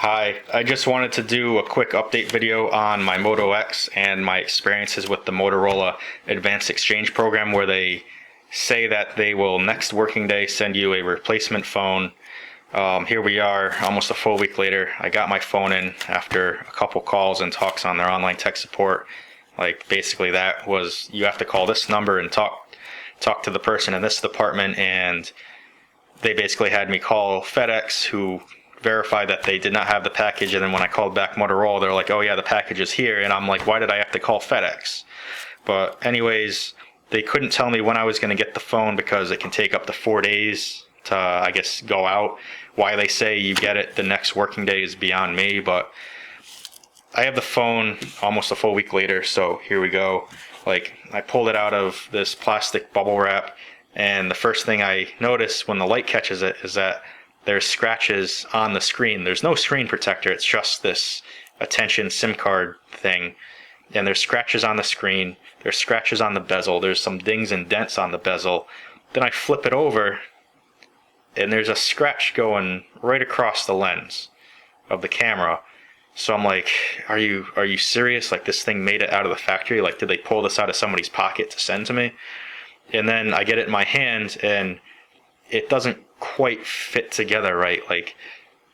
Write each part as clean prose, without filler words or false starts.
Hi, I just wanted to do a quick update video on my Moto X and my experiences with the Motorola Advanced Exchange program, where they say that they will next working day send you a replacement phone. Here we are, almost a full week later. I got my phone in after a couple calls and talks on their online tech support. Like, basically that was, you have to call this number and talk to the person in this department, and they basically had me call FedEx, who verified that they did not have the package. And then when I called back Motorola, they're like, oh yeah, the package is here. And I'm like, why did I have to call FedEx? But anyways, they couldn't tell me when I was going to get the phone because it can take up to 4 days to, I guess, go out. Why they say you get it the next working day is beyond me, but I have the phone almost a full week later, so here we go. Like, I pulled it out of this plastic bubble wrap, and the first thing I notice when the light catches it is that there's scratches on the screen. There's no screen protector, it's just this attention SIM card thing. And there's scratches on the screen, there's scratches on the bezel, there's some dings and dents on the bezel. Then I flip it over, and there's a scratch going right across the lens of the camera. So I'm like, are you serious? Like, this thing made it out of the factory? Like, did they pull this out of somebody's pocket to send to me? And then I get it in my hand, and it doesn't quite fit together right. Like,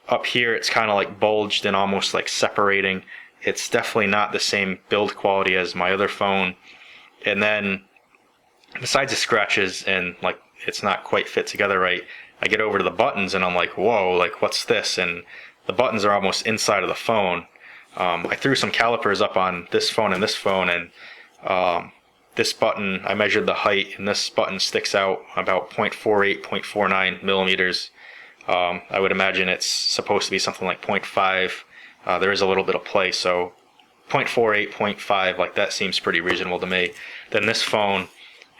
up here it's kind of like bulged and almost like separating. It's definitely not the same build quality as my other phone. And then besides the scratches and like it's not quite fit together right, I get over to the buttons and I'm like, whoa, like, what's this? And the buttons are almost inside of the phone. I threw some calipers up on this phone and this phone, and this button, I measured the height, and this button sticks out about 0.48, 0.49 millimeters. I would imagine it's supposed to be something like 0.5. There is a little bit of play, so 0.48, 0.5, like, that seems pretty reasonable to me. Then this phone,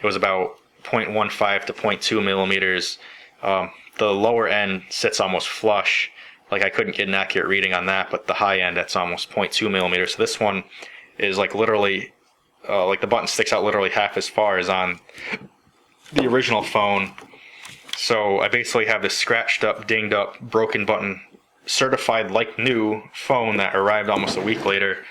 it was about 0.15 to 0.2 millimeters. The lower end sits almost flush. Like, I couldn't get an accurate reading on that, but the high end, that's almost 0.2 millimeters. So this one is like literally, like, the button sticks out literally half as far as on the original phone. So I basically have this scratched up, dinged up, broken button, certified like new phone that arrived almost a week later.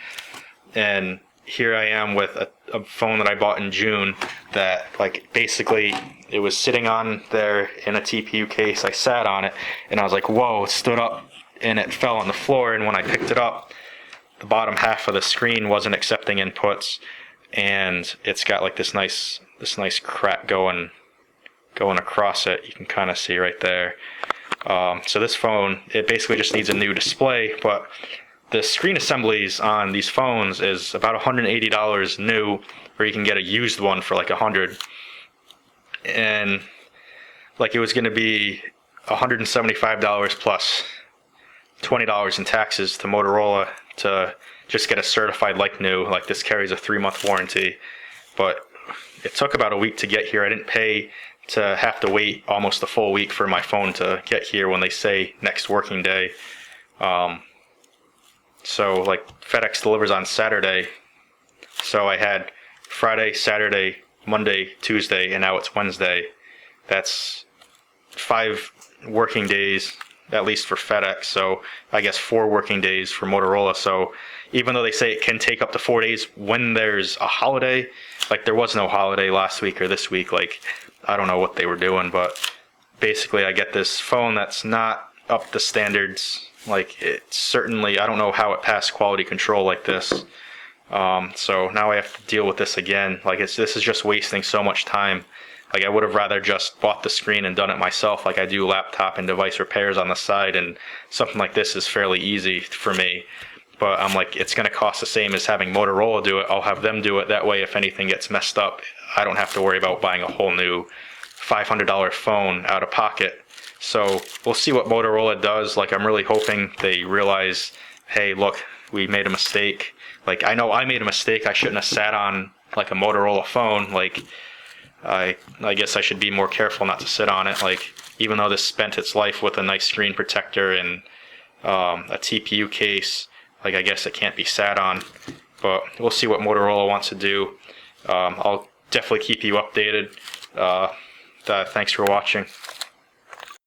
And here I am with a phone that I bought in June that, like, basically it was sitting on there in a TPU case. I sat on it and I was like, whoa, it stood up and it fell on the floor. And when I picked it up, the bottom half of the screen wasn't accepting inputs, and it's got like this nice crack going across it. You can kind of see right there. So this phone, it basically just needs a new display, but the screen assemblies on these phones is about $180 new, or you can get a used one for like $100. And like, it was going to be $175 plus $20 in taxes to Motorola to just get a certified like new. Like, this carries a 3-month warranty, but it took about a week to get here. I didn't pay to have to wait almost a full week for my phone to get here when they say next working day. So like, FedEx delivers on Saturday, so I had Friday, Saturday, Monday, Tuesday, and now it's Wednesday. That's 5 working days, at least for FedEx, so I guess 4 working days for Motorola. So even though they say it can take up to 4 days when there's a holiday, like, there was no holiday last week or this week, like, I don't know what they were doing, but basically I get this phone that's not up to standards. Like, it certainly, I don't know how it passed quality control like this. So now I have to deal with this again. Like, this is just wasting so much time. Like, I would have rather just bought the screen and done it myself, like I do laptop and device repairs on the side, and something like this is fairly easy for me. But I'm like, it's going to cost the same as having Motorola do it. I'll have them do it. That way, if anything gets messed up, I don't have to worry about buying a whole new $500 phone out of pocket. So we'll see what Motorola does. Like, I'm really hoping they realize, hey, look, we made a mistake. Like, I know I made a mistake. I shouldn't have sat on like a Motorola phone. Like, I guess I should be more careful not to sit on it. Like, even though this spent its life with a nice screen protector and a TPU case, like, I guess it can't be sat on. But we'll see what Motorola wants to do. I'll definitely keep you updated. Thanks for watching.